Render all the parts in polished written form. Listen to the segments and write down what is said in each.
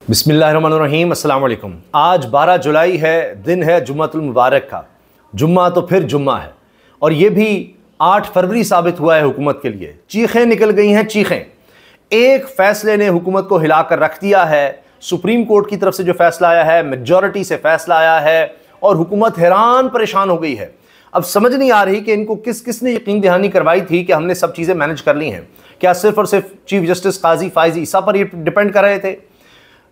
बिस्मिल्लाहिर्रहमानिर्रहीम, अस्सलाम वालेकुम। आज 12 जुलाई है, दिन है जुम्मतुल मुबारक का। जुम्मा तो फिर जुम्मा है और ये भी 8 फरवरी साबित हुआ है हुकूमत के लिए। चीखें निकल गई हैं, चीखें। एक फैसले ने हुकूमत को हिलाकर रख दिया है। सुप्रीम कोर्ट की तरफ से जो फैसला आया है, मेजॉरिटी से फैसला आया है और हुकूमत हैरान परेशान हो गई है। अब समझ नहीं आ रही कि इनको किसने यकीन दहानी करवाई थी कि हमने सब चीज़ें मैनेज कर ली हैं। क्या सिर्फ और सिर्फ चीफ जस्टिस काजी फायजी ईसा पर ये डिपेंड कर रहे थे?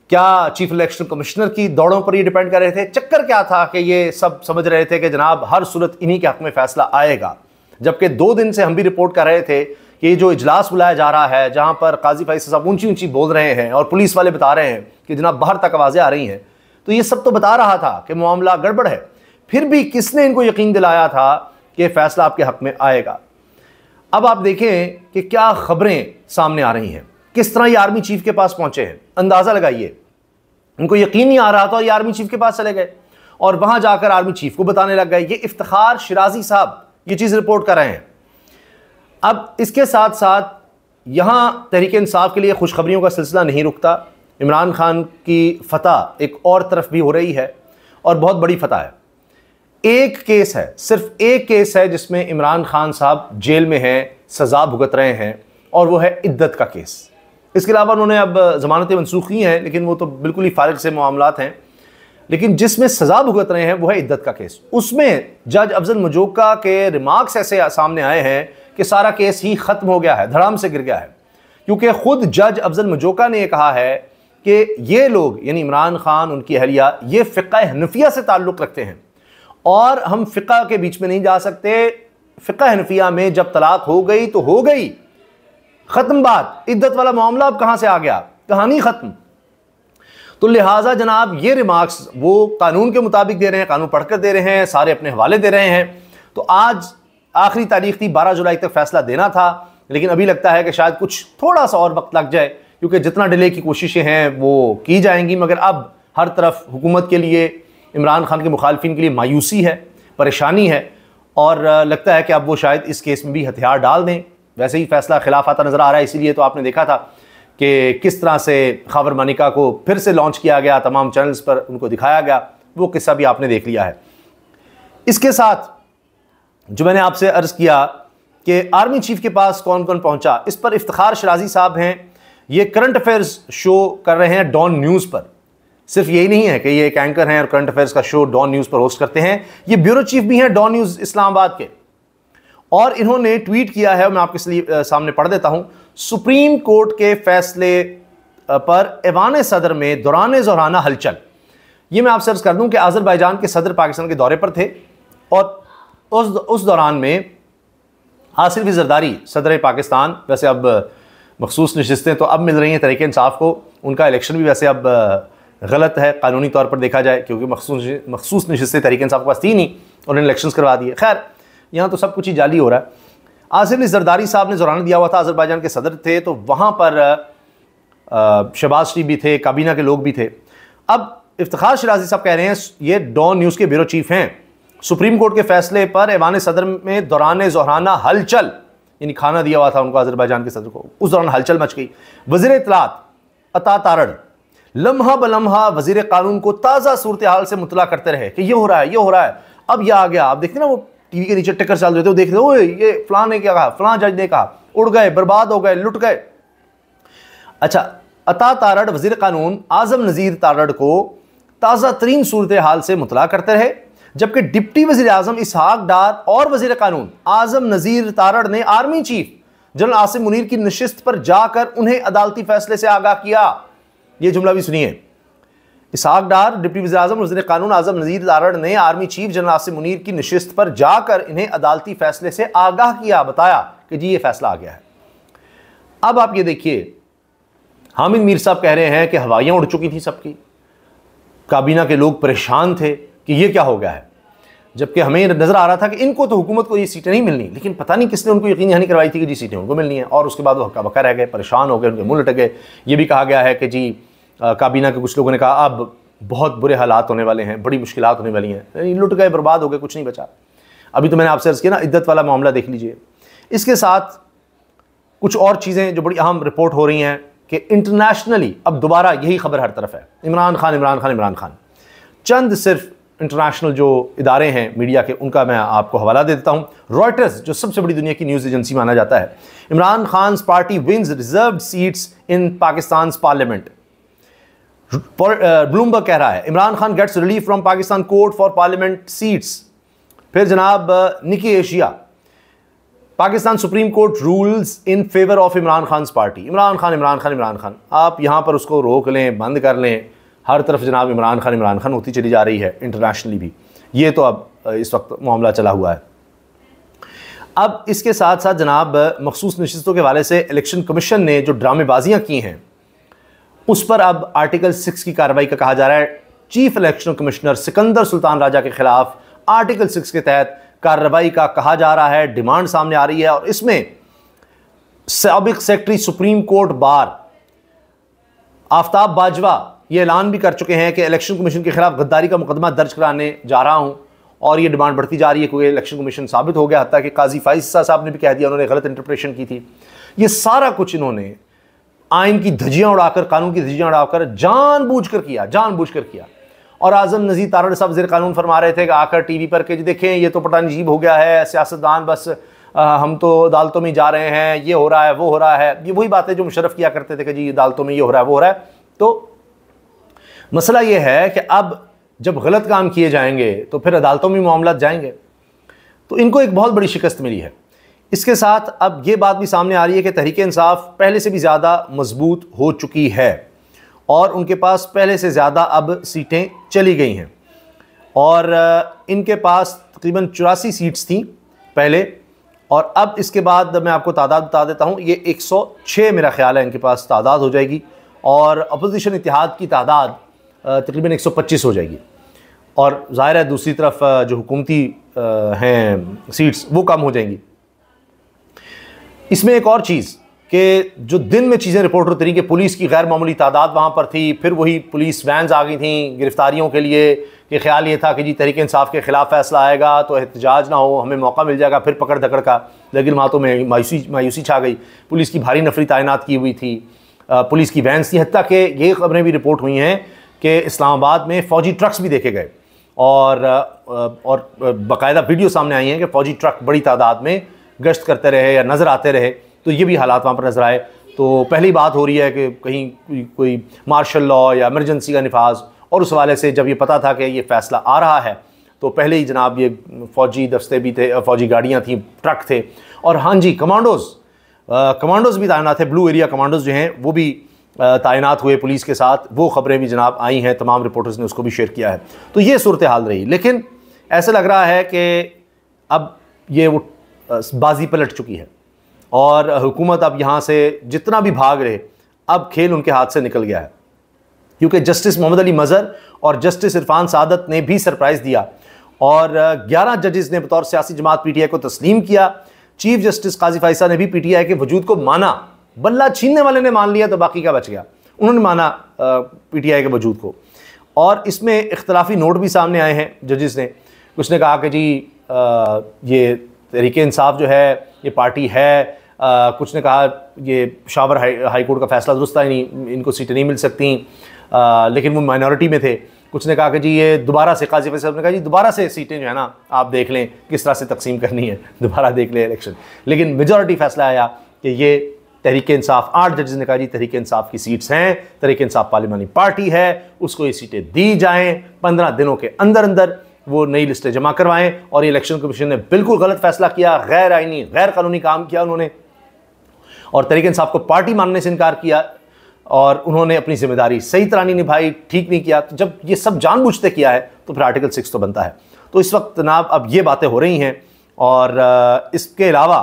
क्या चीफ इलेक्शन कमिश्नर की दौड़ों पर ये डिपेंड कर रहे थे? चक्कर क्या था कि ये सब समझ रहे थे कि जनाब हर सूरत इन्हीं के हक में फैसला आएगा, जबकि 2 दिन से हम भी रिपोर्ट कर रहे थे कि ये जो इजलास बुलाया जा रहा है, जहां पर काजी फायजी साहब ऊंची ऊंची बोल रहे हैं और पुलिस वाले बता रहे हैं कि जनाब बाहर तक आवाज़ें आ रही हैं, तो ये सब तो बता रहा था कि मामला गड़बड़ है। फिर भी किसने इनको यकीन दिलाया था कि फैसला आपके हक में आएगा? अब आप देखें कि क्या खबरें सामने आ रही हैं, किस तरह ये आर्मी चीफ के पास पहुंचे हैं। अंदाजा लगाइए, उनको यकीन नहीं आ रहा था और ये आर्मी चीफ के पास चले गए और वहां जाकर आर्मी चीफ को बताने लग गए। ये इफ्तिखार शिराजी साहब ये चीज रिपोर्ट कर रहे हैं। अब इसके साथ साथ यहां तहरीक इंसाफ के लिए खुशखबरियों का सिलसिला नहीं रुकता। इमरान खान की फतह एक और तरफ भी हो रही है और बहुत बड़ी फतह है। एक केस है, सिर्फ एक केस है जिसमें इमरान खान साहब जेल में हैं, सजा भुगत रहे हैं, और वो है इद्दत का केस। इसके अलावा उन्होंने अब ज़मानतें मनसूख की हैं, लेकिन वो तो बिल्कुल ही फारिग से मामलात हैं। लेकिन जिसमें सज़ा भुगत रहे हैं वो है इद्दत का केस। उसमें जज अफजल मजोका के रिमार्क्स ऐसे सामने आए हैं कि सारा केस ही ख़त्म हो गया है, धड़ाम से गिर गया है, क्योंकि ख़ुद जज अफजल मजोका ने कहा है कि ये लोग यानी इमरान खान, उनकी अहलिया, ये फ़िक़्ह हनफिया से ताल्लुक़ रखते हैं और हम फ़िक़्ह के बीच में नहीं जा सकते। फ़िक़्ह हनफिया में जब तलाक हो गई तो हो गई, खत्म बात। इद्दत वाला मामला अब कहां से आ गया, कहानी खत्म। तो लिहाजा जनाब ये रिमार्क्स वो कानून के मुताबिक दे रहे हैं, कानून पढ़कर दे रहे हैं, सारे अपने हवाले दे रहे हैं। तो आज आखिरी तारीख थी, 12 जुलाई तक फैसला देना था, लेकिन अभी लगता है कि शायद कुछ थोड़ा सा और वक्त लग जाए, क्योंकि जितना डिले की कोशिशें हैं वो की जाएंगी। मगर अब हर तरफ हुकूमत के लिए, इमरान खान के मुखालफिन के लिए मायूसी है, परेशानी है, और लगता है कि अब वो शायद इस केस में भी हथियार डाल दें। वैसे ही फैसला खिलाफ आता नज़र आ रहा है, इसीलिए तो आपने देखा था कि किस तरह से खबर मानिका को फिर से लॉन्च किया गया, तमाम चैनल्स पर उनको दिखाया गया, वो किस्सा भी आपने देख लिया है। इसके साथ जो मैंने आपसे अर्ज़ किया कि आर्मी चीफ के पास कौन कौन पहुंचा, इस पर इफ्तिखार शिराजी साहब हैं। ये करंट अफेयर्स शो कर रहे हैं डॉन न्यूज़ पर। सिर्फ यही नहीं है कि ये एक एंकर हैं और करंट अफेयर्स का शो डॉन न्यूज़ पर होस्ट करते हैं, ये ब्यूरो चीफ भी हैं डॉन न्यूज़ इस्लामाबाद के। और इन्होंने ट्वीट किया है, मैं आपके लिए सामने पढ़ देता हूं। सुप्रीम कोर्ट के फैसले पर ऐवान सदर में दौरान ज़ोराना हलचल। ये मैं आपसे अर्ज़ कर दूं कि अज़रबैजान के सदर पाकिस्तान के दौरे पर थे और उस दौरान में आसिफ जरदारी सदर पाकिस्तान, वैसे अब मखसूस नशिस्तें तो अब मिल रही हैं तहरीक इंसाफ को, उनका इलेक्शन भी वैसे अब गलत है कानूनी तौर पर देखा जाए, क्योंकि मखसूस नशिस्तें तहरीक इंसाफ के पास थी नहीं, उन्होंने इलेक्शन करवा दिए। खैर, यहाँ तो सब कुछ ही जाली हो रहा है। आसिफ जरदारी साहब ने ज़ोराना दिया हुआ था, अज़रबैजान के सदर थे, तो वहाँ पर शहबाज शरीफ भी थे, काबीना के लोग भी थे। अब इफ्तिखार शिराजी साहब कह रहे हैं, ये डॉन न्यूज़ के ब्यूरो चीफ हैं, सुप्रीम कोर्ट के फैसले पर ऐवान सदर में दौरान ज़ोराना हलचल, यानी खाना दिया हुआ था उनको अज़रबैजान के सदर को, उस दौरान हलचल मच गई। वज़ीर इत्तलात अता तारड़ लम्हा बलम्हा वज़ीर कानून को ताज़ा सूरत हाल से मुतला करते रहे कि ये हो रहा है, ये हो रहा है। अब यह आ गया, आप देखते ना वो टीवी के नीचे टिकर चल रहे थे, वो देख रहे हो ये फलां ने क्या कहा, फलां जज ने कहा, उड़ गए, बर्बाद हो गए, लुट गए। अच्छा, अता तारड़ वज़ीर कानून आज़म नज़ीर तारड़ को ताज़ा तरीन सूरत हाल से मुतला करते रहे, जबकि डिप्टी वज़ीर आज़म इसहाक डार और वज़ीर कानून आज़म नज़ीर तारड़ ने army chief general Asim Munir की नशिस्त पर जाकर उन्हें अदालती फैसले से आगाह किया। ये जुमला भी सुनिए। इसहाक डार, डिप्टी वज़ीर आज़म, वज़ीर कानून आज़म नज़ीर तारड़ ने army chief general Asim Munir की नशिस्त पर जाकर इन्हें अदालती फैसले से आगाह किया, बताया कि जी ये फैसला आ गया है। अब आप ये देखिए, हामिद मीर साहब कह रहे हैं कि हवाइयाँ उड़ चुकी थी सबकी, काबीना के लोग परेशान थे कि ये क्या हो गया है, जबकि हमें नज़र आ रहा था कि इनको तो हुकूमत को ये सीटें नहीं मिलनी, लेकिन पता नहीं किसने उनको यकीन दहानी करवाई थी कि जी सीटें उनको मिलनी है, और उसके बाद वो हक्का बक्का रह गए, परेशान हो गए, उनके मुँह लटक गए। ये भी कहा गया है कि जी काबीना के कुछ लोगों ने कहा अब बहुत बुरे हालात होने वाले हैं, बड़ी मुश्किलात होने वाली हैं, लुट गए, बर्बाद हो गए, कुछ नहीं बचा। अभी तो मैंने आपसे अर्ज़ किया ना, इद्दत वाला मामला देख लीजिए। इसके साथ कुछ और चीज़ें जो बड़ी अहम रिपोर्ट हो रही हैं, कि इंटरनेशनली अब दोबारा यही खबर हर तरफ है, इमरान खान इमरान खान इमरान खान। चंद सिर्फ इंटरनेशनल जो इदारे हैं मीडिया के, उनका मैं आपको हवाला दे देता हूँ। रॉयटर्स, जो सबसे बड़ी दुनिया की न्यूज़ एजेंसी माना जाता है, Imran Khan party wins reserved seats in Pakistan parliament. Bloomberg कह रहा है Imran Khan gets relief from Pakistan court for parliament seats. फिर जनाब Nikkei Asia, Pakistan supreme court rules in favour of Imran Khan party. Imran Khan Imran Khan Imran Khan, आप यहाँ पर उसको रोक लें, बंद कर लें, हर तरफ जनाब इमरान खान होती चली जा रही है, इंटरनेशनली भी। ये तो अब इस वक्त मामला चला हुआ है। अब इसके साथ साथ जनाब मखसूस नशिस्तों के हवाले से इलेक्शन कमीशन ने जो ड्रामेबाजियाँ की हैं उस पर अब आर्टिकल 6 की कार्रवाई का कहा जा रहा है। Chief election commissioner Sikandar Sultan Raja के खिलाफ आर्टिकल 6 के तहत कार्रवाई का कहा जा रहा है, डिमांड सामने आ रही है। और इसमें साबिक secretary supreme court bar Aftab Bajwa ये ऐलान भी कर चुके हैं कि इलेक्शन कमीशन के खिलाफ गद्दारी का मुकदमा दर्ज कराने जा रहा हूं। और ये डिमांड बढ़ती जा रही है क्योंकि इलेक्शन कमीशन साबित हो गया, हत्ता कि काजी फाइज़ साहब ने भी कह दिया उन्होंने गलत इंटरप्रेशन की थी। ये सारा कुछ इन्होंने आइन की धज्जियां उड़ाकर, कानून की धज्जियां उड़ाकर जानबूझकर किया। और आज़म नज़ीर तारड़ साहब वज़ीर कानून फरमा रहे थे कि आकर टीवी पर कि देखें ये तो पता नहीं अजीब हो गया है, सियासतदान बस हम तो अदालतों में जा रहे हैं, ये हो रहा है वो हो रहा है। ये वही बातें जो मुशर्रफ किया करते थे कि जी अदालतों में ये हो रहा है वो हो रहा है। तो मसला ये है कि अब जब गलत काम किए जाएंगे तो फिर अदालतों में मामला जाएंगे। तो इनको एक बहुत बड़ी शिकस्त मिली है। इसके साथ अब ये बात भी सामने आ रही है कि तहरीक इंसाफ पहले से भी ज़्यादा मजबूत हो चुकी है और उनके पास पहले से ज़्यादा अब सीटें चली गई हैं। और इनके पास तकरीबन 84 सीट्स थी पहले, और अब इसके बाद मैं आपको तादाद बता देता हूँ, ये 106 मेरा ख्याल है इनके पास तादाद हो जाएगी। और अपोजिशन इत्तेहाद की तादाद तकरीबन 125 हो जाएगी। और ज़ाहिर है दूसरी तरफ जो हुकूमती हैं सीट्स वो कम हो जाएंगी। इसमें एक और चीज़ कि जो दिन में चीज़ें रिपोर्ट होती रही कि पुलिस की गैर मामूली तादाद वहाँ पर थी, फिर वही पुलिस वैन्स आ गई थी गिरफ्तारियों के लिए, कि ख्याल ये था कि जी तहरीक इंसाफ के ख़िलाफ़ फैसला आएगा तो एहतजाज ना हो, हमें मौका मिल जाएगा फिर पकड़ धकड़ का। लेकिन वहाँ तो में मायूसी छा गई। पुलिस की भारी नफरी तैनात की हुई थी, पुलिस की वैन्स थी, हत्ता कि ये खबरें भी रिपोर्ट हुई हैं कि इस्लामाबाद में फ़ौजी ट्रक्स भी देखे गए और बाकायदा वीडियो सामने आई हैं कि फ़ौजी ट्रक बड़ी तादाद में गश्त करते रहे या नज़र आते रहे। तो ये भी हालात वहाँ पर नज़र आए। तो पहली बात हो रही है कि कहीं कोई मार्शल लॉ या इमरजेंसी का निफाज, और उस हवाले से जब ये पता था कि ये फ़ैसला आ रहा है तो पहले ही जनाब ये फ़ौजी दस्ते भी थे, फ़ौजी गाड़ियाँ थी, ट्रक थे। और हाँ जी, कमांडोज़ भी तैनात थे, ब्लू एरिया कमांडोज़ जो हैं वो भी तैनात हुए पुलिस के साथ। वो ख़बरें भी जनाब आई हैं, तमाम रिपोर्टर्स ने उसको भी शेयर किया है। तो ये सूरत हाल रही। लेकिन ऐसा लग रहा है कि अब ये वो बाजी पलट चुकी है और हुकूमत अब यहाँ से जितना भी भाग रहे, अब खेल उनके हाथ से निकल गया है। क्योंकि जस्टिस मोहम्मद अली मज़हर और जस्टिस इरफान सादत ने भी सरप्राइज़ दिया और 11 जजेस ने बतौर सियासी जमात पीटीआई को तस्लीम किया। चीफ जस्टिस काजी फाइसा ने भी पीटीआई के वजूद को माना। बल्ला छीनने वाले ने मान लिया तो बाकी क्या बच गया, उन्होंने माना पीटीआई के वजूद को। और इसमें इख्तलाफी नोट भी सामने आए हैं जजेस ने। कुछ ने कहा कि जी ये तहरीक इंसाफ जो है ये पार्टी है, कुछ ने कहा ये शावर हाई कोर्ट का फैसला दुरुस्त है, नहीं इनको सीटें नहीं मिल सकती, लेकिन वो माइनॉरिटी में थे। कुछ ने कहा कि जी ये दोबारा से, काजी फैसला ने कहा जी दोबारा से सीटें जो है ना आप देख लें किस तरह से तकसीम करनी है, दोबारा देख लें इलेक्शन। लेकिन मेजॉरिटी फैसला आया कि ये तहरीक इंसाफ, 8 जजेस ने कहा जी तहरीक इंसाफ की सीट्स हैं, तहरीक इंसाफ पार्लिमानी पार्टी है, उसको ये सीटें दी जाएँ, 15 दिनों के अंदर अंदर वो नई लिस्टें जमा करवाएं। और इलेक्शन कमीशन ने बिल्कुल गलत फैसला किया, गैर आईनी गैर कानूनी काम किया उन्होंने, और तहरीक इंसाफ को पार्टी मानने से इनकार किया और उन्होंने अपनी जिम्मेदारी सही तरह नहीं निभाई, ठीक नहीं किया। तो जब ये सब जानबूझते किया है तो फिर आर्टिकल 6 तो बनता है। तो इस वक्त जनाब अब ये बातें हो रही हैं। और इसके अलावा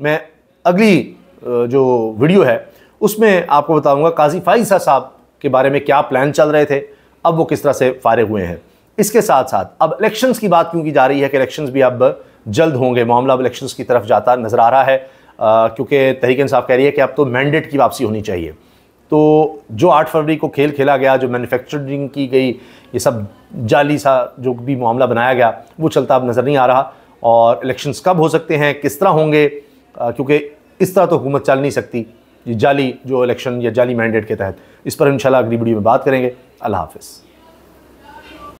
मैं अगली जो वीडियो है उसमें आपको बताऊंगा काजी फाइज़ साहब के बारे में क्या प्लान चल रहे थे, अब वो किस तरह से फारिग हुए हैं। इसके साथ साथ अब इलेक्शंस की बात क्यों की जा रही है कि इलेक्शंस भी अब जल्द होंगे, मामला अब इलेक्शंस की तरफ जाता नज़र आ रहा है, क्योंकि तहरीक इंसाफ कह रही है कि अब तो मैंडेट की वापसी होनी चाहिए। तो जो 8 फरवरी को खेल खेला गया, जो मैन्युफैक्चरिंग की गई, ये सब जाली सा जो भी मामला बनाया गया वो चलता अब नज़र नहीं आ रहा। और इलेक्शंस कब हो सकते हैं, किस तरह होंगे, क्योंकि इस तरह तो हुकूमत चल नहीं सकती। ये जाली जो इलेक्शन या जाली मैंडेट के तहत, इस पर इंशाल्लाह अगली वीडियो में बात करेंगे। अल्लाह हाफ़िज़।